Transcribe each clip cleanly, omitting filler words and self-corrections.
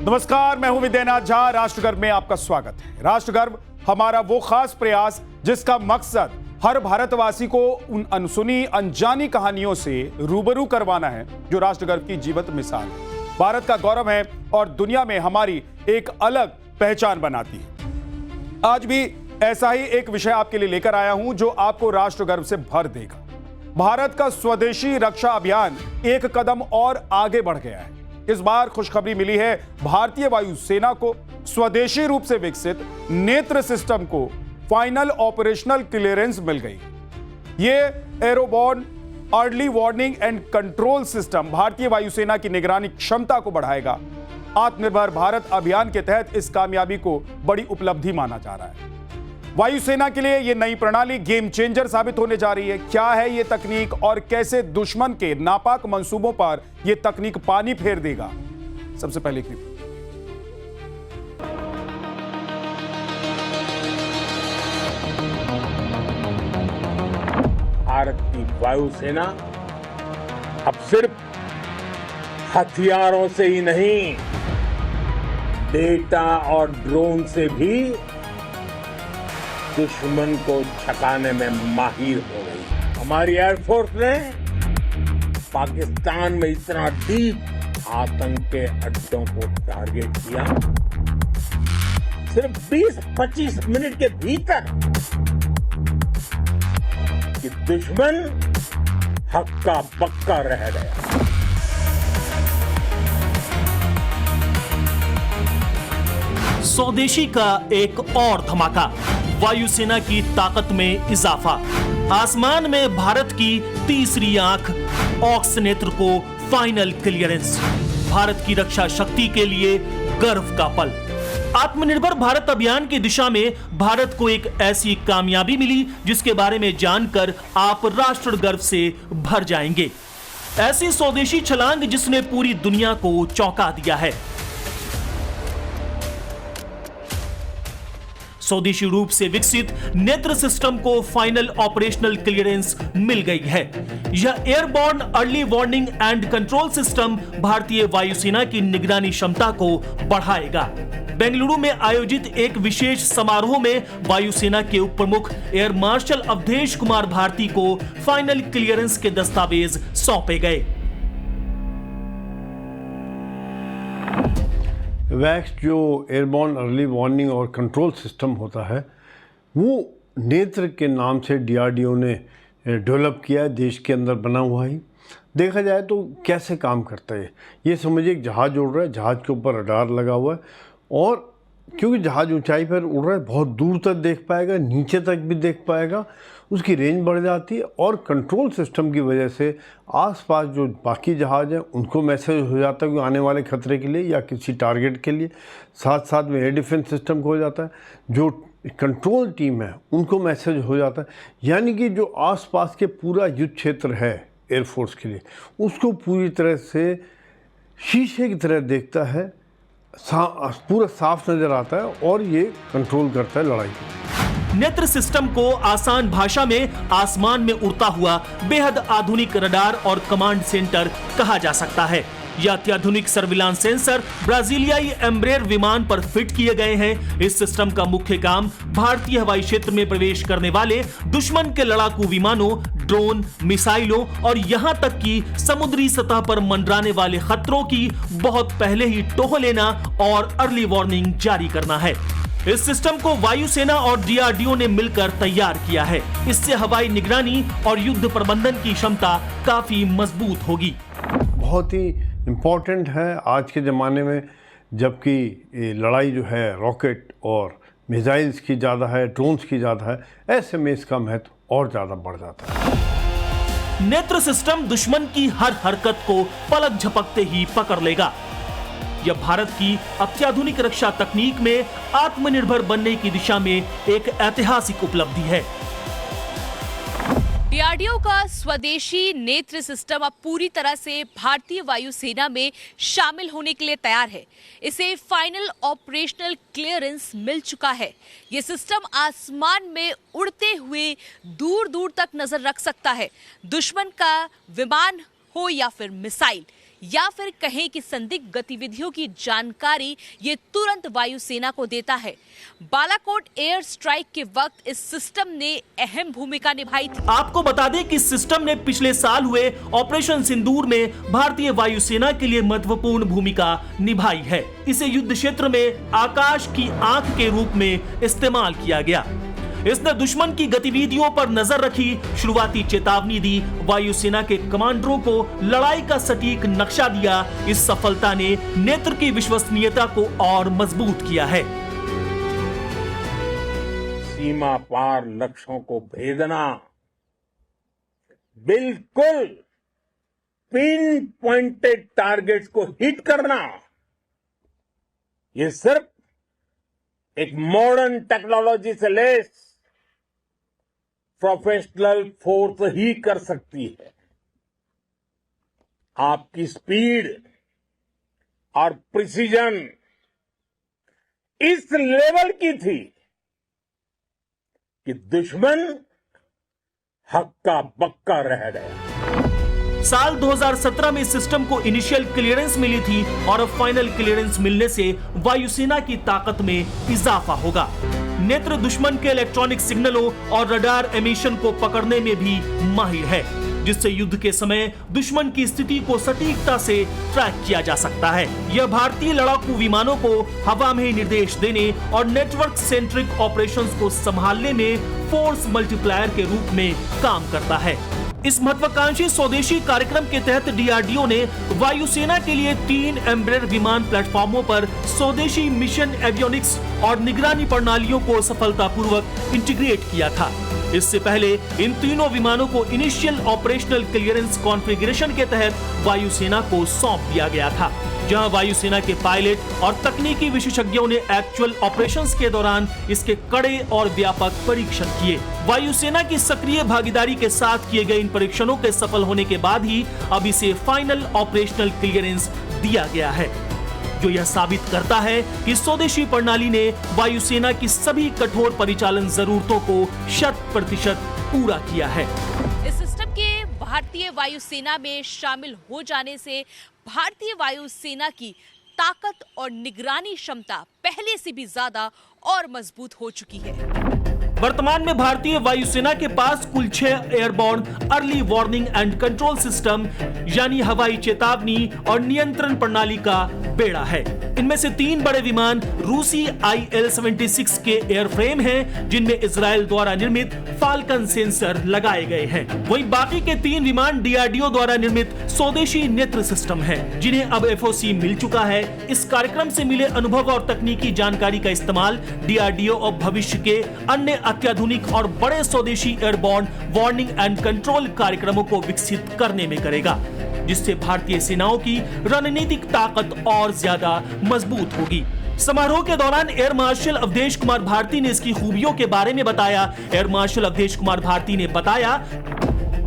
नमस्कार, मैं हूं विद्यानाथ झा। राष्ट्रगर्व में आपका स्वागत है। राष्ट्रगर्व हमारा वो खास प्रयास जिसका मकसद हर भारतवासी को उन अनसुनी अनजानी कहानियों से रूबरू करवाना है जो राष्ट्रगर्व की जीवंत मिसाल है, भारत का गौरव है और दुनिया में हमारी एक अलग पहचान बनाती है। आज भी ऐसा ही एक विषय आपके लिए लेकर आया हूं जो आपको राष्ट्रगर्व से भर देगा। भारत का स्वदेशी रक्षा अभियान एक कदम और आगे बढ़ गया है। इस बार खुशखबरी मिली है, भारतीय वायुसेना को स्वदेशी रूप से विकसित नेत्र सिस्टम को फाइनल ऑपरेशनल क्लियरेंस मिल गई। ये airborne early warning and control system भारतीय वायुसेना की निगरानी क्षमता को बढ़ाएगा। आत्मनिर्भर भारत अभियान के तहत इस कामयाबी को बड़ी उपलब्धि माना जा रहा है। वायुसेना के लिए यह नई प्रणाली गेम चेंजर साबित होने जा रही है। क्या है यह तकनीक और कैसे दुश्मन के नापाक मंसूबों पर यह तकनीक पानी फेर देगा? सबसे पहले क्लिप। भारत की वायुसेना अब सिर्फ हथियारों से ही नहीं, डेटा और ड्रोन से भी दुश्मन को छकाने में माहिर हो गई। हमारी एयरफोर्स ने पाकिस्तान में इतना डीप आतंक के अड्डों को टारगेट किया, सिर्फ 20-25 मिनट के भीतर कि दुश्मन हक्का बक्का रह गया। स्वदेशी का एक और धमाका, वायुसेना की ताकत में इजाफा। आसमान में भारत की तीसरी आंख, ऑक्स नेत्र को फाइनल क्लियरेंस। भारत की रक्षा शक्ति के लिए गर्व का पल। आत्मनिर्भर भारत अभियान की दिशा में भारत को एक ऐसी कामयाबी मिली जिसके बारे में जानकर आप राष्ट्र गर्व से भर जाएंगे। ऐसी स्वदेशी छलांग जिसने पूरी दुनिया को चौंका दिया है। स्वदेशी रूप से विकसित नेत्र सिस्टम को फाइनल ऑपरेशनल क्लियरेंस मिल गई है। यह airborne early warning and control system भारतीय वायुसेना की निगरानी क्षमता को बढ़ाएगा। बेंगलुरु में आयोजित एक विशेष समारोह में वायुसेना के उप प्रमुख एयर मार्शल अवधेश कुमार भारती को फाइनल क्लियरेंस के दस्तावेज सौंपे गए। वैक्स जो एयरबॉर्न अर्ली वार्निंग और कंट्रोल सिस्टम होता है वो नेत्र के नाम से डीआरडीओ ने डेवलप किया है, देश के अंदर बना हुआ ही। देखा जाए तो कैसे काम करता है, ये समझिए एक जहाज़ उड़ रहा है, जहाज़ के ऊपर रडार लगा हुआ है और क्योंकि जहाज़ ऊंचाई पर उड़ रहा है बहुत दूर तक देख पाएगा, नीचे तक भी देख पाएगा, उसकी रेंज बढ़ जाती है और कंट्रोल सिस्टम की वजह से आसपास जो बाकी जहाज़ हैं उनको मैसेज हो जाता है कि आने वाले खतरे के लिए या किसी टारगेट के लिए। साथ साथ में एयर डिफेंस सिस्टम को हो जाता है, जो कंट्रोल टीम है उनको मैसेज हो जाता है। यानी कि जो आसपास के पूरा युद्ध क्षेत्र है एयरफोर्स के लिए उसको पूरी तरह से शीशे की तरह देखता है, पूरा साफ नज़र आता है और ये कंट्रोल करता है लड़ाई को। नेत्र सिस्टम को आसान भाषा में आसमान में उड़ता हुआ बेहद आधुनिक रडार और कमांड सेंटर कहा जा सकता है। यह अत्याधुनिक सर्विलांस सेंसर ब्राजीलियाई एम्ब्रेर विमान पर फिट किए गए हैं। इस सिस्टम का मुख्य काम भारतीय हवाई क्षेत्र में प्रवेश करने वाले दुश्मन के लड़ाकू विमानों, ड्रोन, मिसाइलों और यहां तक कि समुद्री सतह पर मंडराने वाले खतरों की बहुत पहले ही टोह लेना और अर्ली वार्निंग जारी करना है। इस सिस्टम को वायुसेना और डीआरडीओ ने मिलकर तैयार किया है। इससे हवाई निगरानी और युद्ध प्रबंधन की क्षमता काफी मजबूत होगी। बहुत ही इम्पोर्टेंट है आज के ज़माने में, जबकि लड़ाई जो है रॉकेट और मिसाइल्स की ज़्यादा है, ड्रोन्स की ज़्यादा है, ऐसे में इसका महत्व और ज़्यादा बढ़ जाता है। नेत्र सिस्टम दुश्मन की हर हरकत को पलक झपकते ही पकड़ लेगा। यह भारत की अत्याधुनिक रक्षा तकनीक में आत्मनिर्भर बनने की दिशा में एक ऐतिहासिक उपलब्धि है। डीआरडीओ का स्वदेशी नेत्र सिस्टम अब पूरी तरह से भारतीय वायुसेना में शामिल होने के लिए तैयार है। इसे फाइनल ऑपरेशनल क्लियरेंस मिल चुका है। ये सिस्टम आसमान में उड़ते हुए दूर दूर तक नजर रख सकता है। दुश्मन का विमान हो या फिर मिसाइल, या फिर कहें कि संदिग्ध गतिविधियों की जानकारी ये तुरंत वायुसेना को देता है। बालाकोट एयर स्ट्राइक के वक्त इस सिस्टम ने अहम भूमिका निभाई थी। आपको बता दें कि सिस्टम ने पिछले साल हुए ऑपरेशन सिंदूर में भारतीय वायुसेना के लिए महत्वपूर्ण भूमिका निभाई है। इसे युद्ध क्षेत्र में आकाश की आंख के रूप में इस्तेमाल किया गया। इसने दुश्मन की गतिविधियों पर नजर रखी, शुरुआती चेतावनी दी, वायुसेना के कमांडरों को लड़ाई का सटीक नक्शा दिया। इस सफलता ने नेत्र की विश्वसनीयता को और मजबूत किया है। सीमा पार लक्ष्यों को भेदना, बिल्कुल पिन पॉइंटेड टारगेट्स को हिट करना, ये सिर्फ एक मॉडर्न टेक्नोलॉजी से लेस प्रोफेशनल फोर्स ही कर सकती है। आपकी स्पीड और प्रिसीजन इस लेवल की थी कि दुश्मन हक्का बक्का रह गया। साल 2017 में इस सिस्टम को इनिशियल क्लियरेंस मिली थी और अब फाइनल क्लियरेंस मिलने से वायुसेना की ताकत में इजाफा होगा। नेत्र दुश्मन के इलेक्ट्रॉनिक सिग्नलों और रडार एमिशन को पकड़ने में भी माहिर है, जिससे युद्ध के समय दुश्मन की स्थिति को सटीकता से ट्रैक किया जा सकता है। यह भारतीय लड़ाकू विमानों को हवा में ही निर्देश देने और नेटवर्क सेंट्रिक ऑपरेशंस को संभालने में फोर्स मल्टीप्लायर के रूप में काम करता है। इस महत्वाकांक्षी स्वदेशी कार्यक्रम के तहत डीआरडीओ ने वायुसेना के लिए 3 एम्ब्रेर विमान प्लेटफॉर्मों पर स्वदेशी मिशन एवियोनिक्स और निगरानी प्रणालियों को सफलतापूर्वक इंटीग्रेट किया था। इससे पहले इन तीनों विमानों को इनिशियल ऑपरेशनल क्लियरेंस कॉन्फ़िगरेशन के तहत वायुसेना को सौंप दिया गया था, जहां वायुसेना के पायलट और तकनीकी विशेषज्ञों ने एक्चुअल ऑपरेशंस के दौरान इसके कड़े और व्यापक परीक्षण किए। वायुसेना की सक्रिय भागीदारी के साथ किए गए इन परीक्षणों के सफल होने के बाद ही अब इसे फाइनल ऑपरेशनल क्लियरेंस दिया गया है, जो यह साबित करता है कि स्वदेशी प्रणाली ने वायुसेना की सभी कठोर परिचालन जरूरतों को 100% पूरा किया है। इस सिस्टम के भारतीय वायुसेना में शामिल हो जाने से भारतीय वायुसेना की ताकत और निगरानी क्षमता पहले से भी ज्यादा और मजबूत हो चुकी है। वर्तमान में भारतीय वायुसेना के पास कुल 6 airborne early warning and control system यानी हवाई चेतावनी और नियंत्रण प्रणाली का बेड़ा है। इनमें से 3 बड़े विमान रूसी IL-76 के एयरफ्रेम हैं, जिनमें इजराइल द्वारा निर्मित फाल्कन सेंसर लगाए गए हैं। वहीं बाकी के 3 विमान डीआरडीओ द्वारा निर्मित स्वदेशी नेत्र सिस्टम हैं, जिन्हें अब FOC मिल चुका है। इस कार्यक्रम से मिले अनुभव और तकनीकी जानकारी का इस्तेमाल डीआरडीओ अब भविष्य के अन्य अत्याधुनिक और बड़े स्वदेशी एयरबॉर्न वार्निंग एंड कंट्रोल कार्यक्रमों को विकसित करने में करेगा, जिससे भारतीय सेनाओं की रणनीतिक ताकत और ज्यादा मजबूत होगी। समारोह के दौरान एयर मार्शल अवधेश कुमार भारती ने इसकी खूबियों के बारे में बताया। एयर मार्शल अवधेश कुमार भारती ने बताया,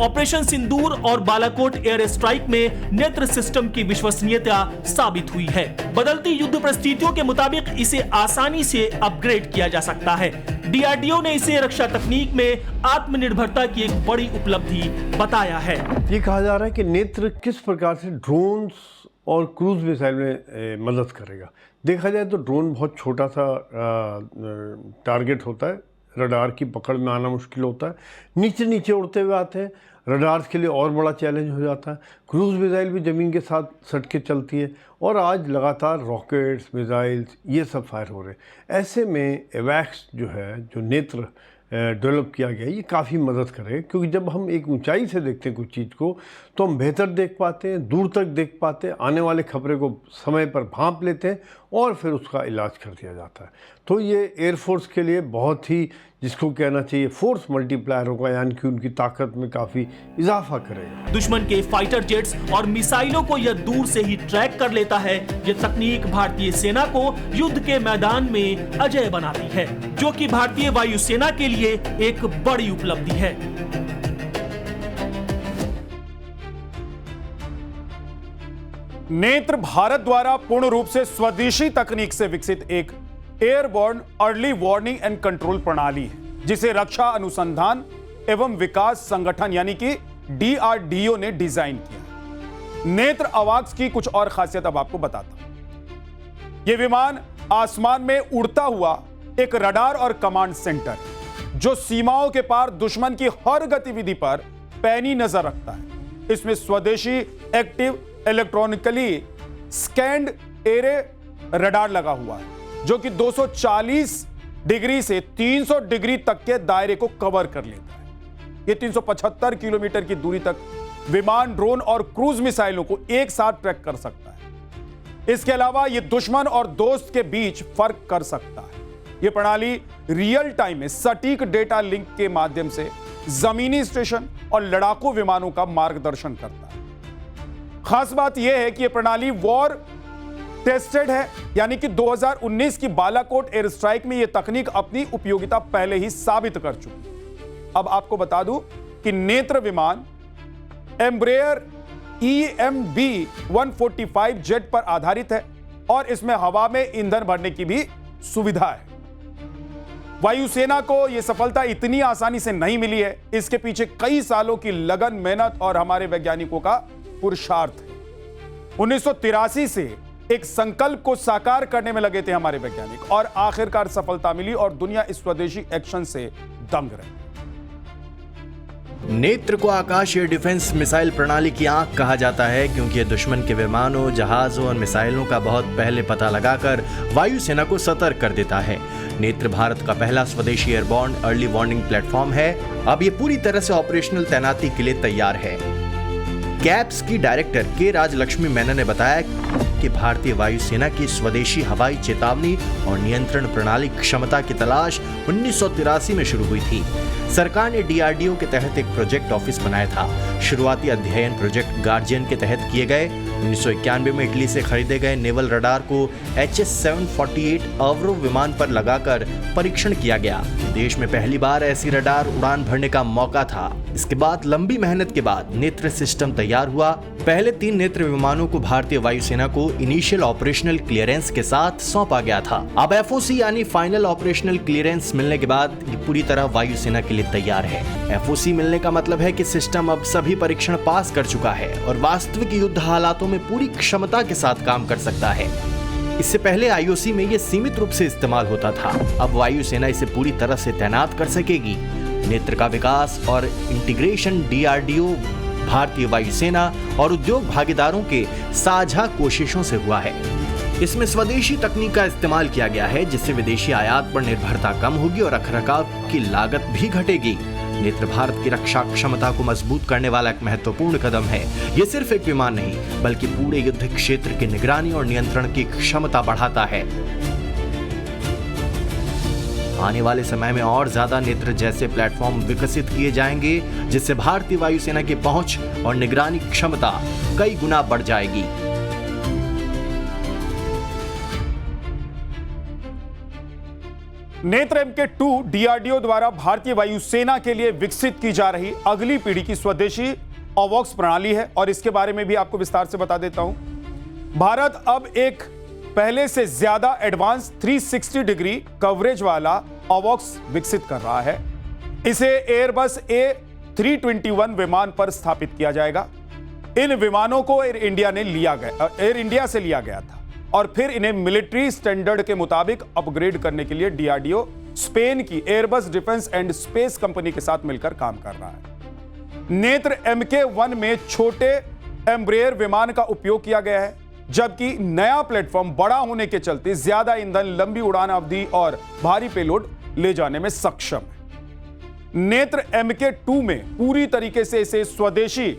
ऑपरेशन सिंदूर और बालाकोट एयर स्ट्राइक में नेत्र सिस्टम की विश्वसनीयता साबित हुई है। बदलती युद्ध परिस्थितियों के मुताबिक इसे आसानी से अपग्रेड किया जा सकता है। डीआरडीओ ने इसे रक्षा तकनीक में आत्मनिर्भरता की एक बड़ी उपलब्धि बताया है। ये कहा जा रहा है कि नेत्र किस प्रकार से ड्रोन्स और क्रूज मिसाइल में मदद करेगा। देखा जाए तो ड्रोन बहुत छोटा सा टारगेट होता है, रडार की पकड़ में आना मुश्किल होता है, नीचे नीचे उड़ते हुए आते हैं, रडार्स के लिए और बड़ा चैलेंज हो जाता है। क्रूज मिसाइल भी ज़मीन के साथ सट के चलती है और आज लगातार रॉकेट्स, मिसाइल्स ये सब फायर हो रहे हैं। ऐसे में एवैक्स जो है, जो नेत्र डेवलप किया गया, ये काफ़ी मदद करे, क्योंकि जब हम एक ऊंचाई से देखते हैं कुछ चीज़ को तो हम बेहतर देख पाते हैं, दूर तक देख पाते हैं, आने वाले खतरे को समय पर भांप लेते हैं और फिर उसका इलाज कर दिया जाता है। तो ये एयरफोर्स के लिए बहुत ही, जिसको कहना चाहिए फोर्स मल्टीप्लायर होगा, यानी कि उनकी ताकत में काफ़ी इजाफा करेगा। दुश्मन के फाइटर जेट्स और मिसाइलों को यह दूर से ही ट्रैक कर लेता है। यह तकनीक भारतीय सेना को युद्ध के मैदान में अजेय बनाती है, जो कि भारतीय वायुसेना के लिए एक बड़ी उपलब्धि है। नेत्र भारत द्वारा पूर्ण रूप से स्वदेशी तकनीक से विकसित एक airborne early warning and control प्रणाली है, जिसे रक्षा अनुसंधान एवं विकास संगठन यानी कि DRDO ने डिजाइन किया। नेत्र अवाक्स की कुछ और खासियत अब आपको बताता हूं। यह विमान आसमान में उड़ता हुआ एक रडार और कमांड सेंटर है जो सीमाओं के पार दुश्मन की हर गतिविधि पर पैनी नजर रखता है। इसमें स्वदेशी active electronically scanned array radar लगा हुआ है जो कि 240 डिग्री से 300 डिग्री तक के दायरे को कवर कर लेता है। यह 375 किलोमीटर की दूरी तक विमान, ड्रोन और क्रूज मिसाइलों को एक साथ ट्रैक कर सकता है। इसके अलावा यह दुश्मन और दोस्त के बीच फर्क कर सकता है। यह प्रणाली रियल टाइम में सटीक डेटा लिंक के माध्यम से जमीनी स्टेशन और लड़ाकू विमानों का मार्गदर्शन करता है। खास बात यह है कि यह प्रणाली वॉर टेस्टेड है, यानी कि 2019 की बालाकोट एयर स्ट्राइक में यह तकनीक अपनी उपयोगिता पहले ही साबित कर चुकी है। अब आपको बता दूं कि नेत्र विमान एम्ब्रेयर EMB 145 जेट पर आधारित है और इसमें हवा में ईंधन भरने की भी सुविधा है। वायुसेना को यह सफलता इतनी आसानी से नहीं मिली है। इसके पीछे कई सालों की लगन, मेहनत और हमारे वैज्ञानिकों का पुरुषार्थ है। 1983 से एक संकल्प को साकार करने में लगे थे हमारे वैज्ञानिक और आखिरकार सफलता मिली और दुनिया इस स्वदेशी एक्शन से दंग रही। नेत्र को आकाशीय डिफेंस मिसाइल प्रणाली की आंख कहा जाता है क्योंकि यह दुश्मन के विमानों, जहाजों और मिसाइलों का बहुत पहले पता लगाकर वायुसेना को सतर्क कर देता है। नेत्र भारत का पहला स्वदेशी एयरबॉर्न अर्ली वार्निंग प्लेटफॉर्म है। अब ये पूरी तरह से ऑपरेशनल तैनाती के लिए तैयार है। कैप्स की डायरेक्टर के राजलक्ष्मी मेनन ने बताया कि भारतीय वायुसेना की स्वदेशी हवाई चेतावनी और नियंत्रण प्रणाली क्षमता की तलाश 1983 में शुरू हुई थी। सरकार ने DRDO के तहत एक प्रोजेक्ट ऑफिस बनाया था। शुरुआती अध्ययन प्रोजेक्ट गार्जियन के तहत किए गए। 1991 में इटली से खरीदे गए नेवल रडार को HS-748 अवरो विमान पर लगाकर परीक्षण किया गया। देश में पहली बार ऐसी रडार उड़ान भरने का मौका था। इसके बाद लंबी मेहनत के बाद नेत्र सिस्टम तैयार हुआ। पहले 3 नेत्र विमानों को भारतीय वायुसेना को इनिशियल ऑपरेशनल क्लियरेंस के साथ सौंपा गया था। अब FOC यानी फाइनल ऑपरेशनल क्लियरेंस मिलने के बाद ये पूरी तरह वायुसेना के लिए तैयार है। FOC मिलने का मतलब है कि सिस्टम अब सभी परीक्षण पास कर चुका है और वास्तविक युद्ध हालातों में पूरी क्षमता के साथ काम कर सकता है। इससे पहले IOC में यह सीमित रूप से इस्तेमाल होता था। अब वायुसेना इसे पूरी तरह से तैनात कर सकेगी। नेत्र का विकास और इंटीग्रेशन DRDO, भारतीय वायुसेना और उद्योग भागीदारों के साझा कोशिशों से हुआ है। इसमें स्वदेशी तकनीक का इस्तेमाल किया गया है जिससे विदेशी आयात पर निर्भरता कम होगी और रखरखाव की लागत भी घटेगी। नेत्र भारत की रक्षा क्षमता को मजबूत करने वाला एक महत्वपूर्ण कदम है। ये सिर्फ एक विमान नहीं बल्कि पूरे युद्ध क्षेत्र की निगरानी और नियंत्रण की क्षमता बढ़ाता है। आने वाले समय में और ज्यादा नेत्र जैसे प्लेटफॉर्म विकसित किए जाएंगे जिससे भारतीय वायुसेना की पहुंच और निगरानी क्षमता कई गुना बढ़ जाएगी। नेत्र MK2 DRDO द्वारा भारतीय वायुसेना के लिए विकसित की जा रही अगली पीढ़ी की स्वदेशी अवॉक्स प्रणाली है और इसके बारे में भी आपको विस्तार से बता देता हूं। भारत अब एक पहले से ज्यादा एडवांस 360 डिग्री कवरेज वाला अवॉक्स विकसित कर रहा है। इसे एयरबस A321 विमान पर स्थापित किया जाएगा। इन विमानों को एयर इंडिया से लिया गया था और फिर इन्हें मिलिट्री स्टैंडर्ड के मुताबिक अपग्रेड करने के लिए DRDO स्पेन की Airbus defence and space company के साथ मिलकर काम कर रहा है। नेत्र MK1 में छोटे एम्ब्रेयर विमान का उपयोग किया गया है जबकि नया प्लेटफॉर्म बड़ा होने के चलते ज्यादा ईंधन, लंबी उड़ान अवधि और भारी पेलोड ले जाने में सक्षम है। नेत्र MK2 में पूरी तरीके से इसे स्वदेशी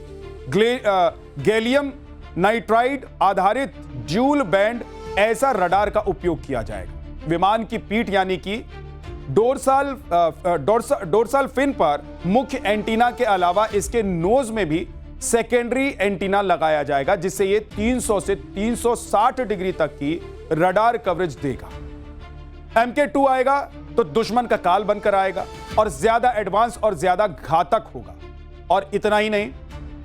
गैलियम नाइट्राइड आधारित ड्यूल बैंड ऐसा रडार का उपयोग किया जाएगा। विमान की पीठ यानी कि डोर्सल फिन पर मुख्य एंटीना के अलावा इसके नोज में भी सेकेंडरी एंटीना लगाया जाएगा जिससे ये 300 से 360 डिग्री तक की रडार कवरेज देगा। MK2 आएगा तो दुश्मन का काल बनकर आएगा और ज्यादा एडवांस और ज्यादा घातक होगा। और इतना ही नहीं,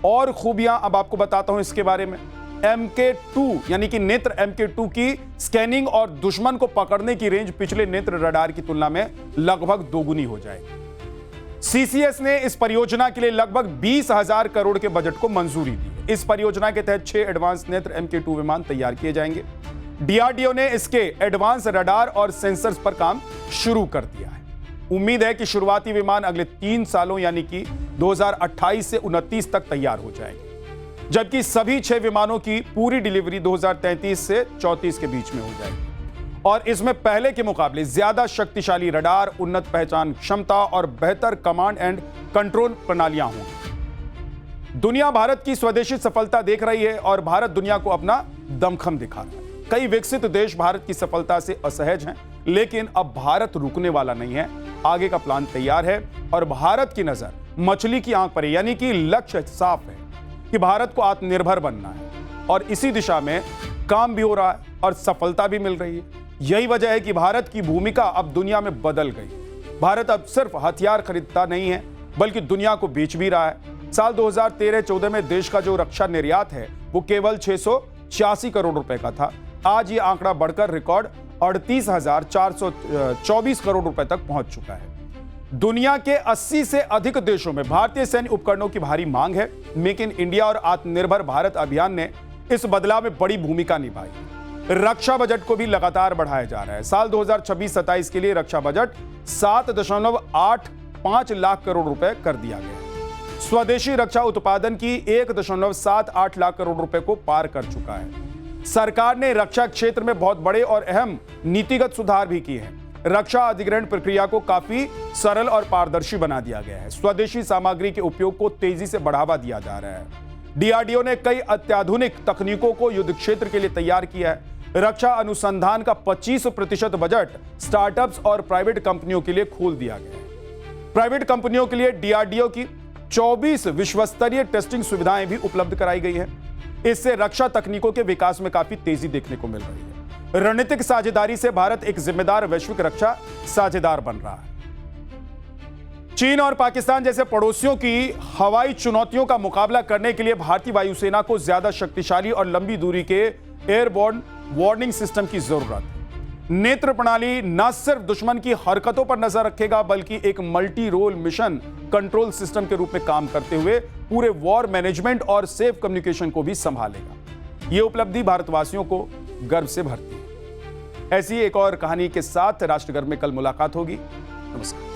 और खूबियां अब आपको बताता हूं इसके बारे में। MK2 यानी कि नेत्र MK2 की स्कैनिंग और दुश्मन को पकड़ने की रेंज पिछले नेत्र रडार की तुलना में लगभग दोगुनी हो जाएगी। CCS ने इस परियोजना के लिए लगभग 20,000 करोड़ के बजट को मंजूरी दी है। इस परियोजना के तहत 6 एडवांस नेत्र MK2 विमान तैयार किए जाएंगे। डीआरडीओ ने इसके एडवांस रडार और सेंसर्स पर काम शुरू कर दिया है। उम्मीद है कि शुरुआती विमान अगले 3 सालों यानी कि 2028 से 29 तक तैयार हो जाएंगे, जबकि सभी 6 विमानों की पूरी डिलीवरी 2033 से 34 के बीच में हो जाएगी और इसमें पहले के मुकाबले ज्यादा शक्तिशाली रडार, उन्नत पहचान क्षमता और बेहतर कमांड एंड कंट्रोल प्रणालियां होंगी। दुनिया भारत की स्वदेशी सफलता देख रही है और भारत दुनिया को अपना दमखम दिखा रहा है। कई विकसित देश भारत की सफलता से असहज हैं, लेकिन अब भारत रुकने वाला नहीं है। आगे का प्लान तैयार है और भारत की नजर मछली की आंख पर है, यानी कि लक्ष्य साफ है कि भारत को आत्मनिर्भर बनना है और इसी दिशा में काम भी हो रहा है और सफलता भी मिल रही है। यही वजह है कि भारत की भूमिका अब दुनिया में बदल गई। भारत अब सिर्फ हथियार खरीदता नहीं है, बल्कि दुनिया को बेच भी रहा है। साल 2013-14 में देश का जो रक्षा निर्यात है वो केवल 686 करोड़ रुपए का था। आज ये आंकड़ा बढ़कर रिकॉर्ड 38,424 करोड़ रुपए तक पहुंच चुका है। दुनिया के 80 से अधिक देशों में भारतीय सैन्य उपकरणों की भारी मांग है। मेक इन इंडिया और आत्मनिर्भर भारत अभियान ने इस बदलाव में बड़ी भूमिका निभाई। रक्षा बजट को भी लगातार बढ़ाया जा रहा है। साल 2026-27 के लिए रक्षा बजट 7.85 लाख करोड़ रुपए कर दिया गया है। स्वदेशी रक्षा उत्पादन की 1.78 लाख करोड़ रुपए को पार कर चुका है। सरकार ने रक्षा क्षेत्र में बहुत बड़े और अहम नीतिगत सुधार भी किए हैं। रक्षा अधिग्रहण प्रक्रिया को काफी सरल और पारदर्शी बना दिया गया है। स्वदेशी सामग्री के उपयोग को तेजी से बढ़ावा दिया जा रहा है। डीआरडीओ ने कई अत्याधुनिक तकनीकों को युद्ध क्षेत्र के लिए तैयार किया है। रक्षा अनुसंधान का 25% बजट स्टार्टअप्स और प्राइवेट कंपनियों के लिए खोल दिया गया है। प्राइवेट कंपनियों के लिए डीआरडीओ की 24 विश्वस्तरीय टेस्टिंग सुविधाएं भी उपलब्ध कराई गई है। इससे रक्षा तकनीकों के विकास में काफी तेजी देखने को मिल रही है। रणनीतिक साझेदारी से भारत एक जिम्मेदार वैश्विक रक्षा साझेदार बन रहा है। चीन और पाकिस्तान जैसे पड़ोसियों की हवाई चुनौतियों का मुकाबला करने के लिए भारतीय वायुसेना को ज्यादा शक्तिशाली और लंबी दूरी के एयरबोर्न वार्निंग सिस्टम की जरूरत है। नेत्र प्रणाली न सिर्फ दुश्मन की हरकतों पर नजर रखेगा, बल्कि एक multi role mission control system के रूप में काम करते हुए पूरे वॉर मैनेजमेंट और सेफ कम्युनिकेशन को भी संभालेगा। यह उपलब्धि भारतवासियों को गर्व से भरती है। ऐसी एक और कहानी के साथ राष्ट्रगर्व में कल मुलाकात होगी। नमस्कार।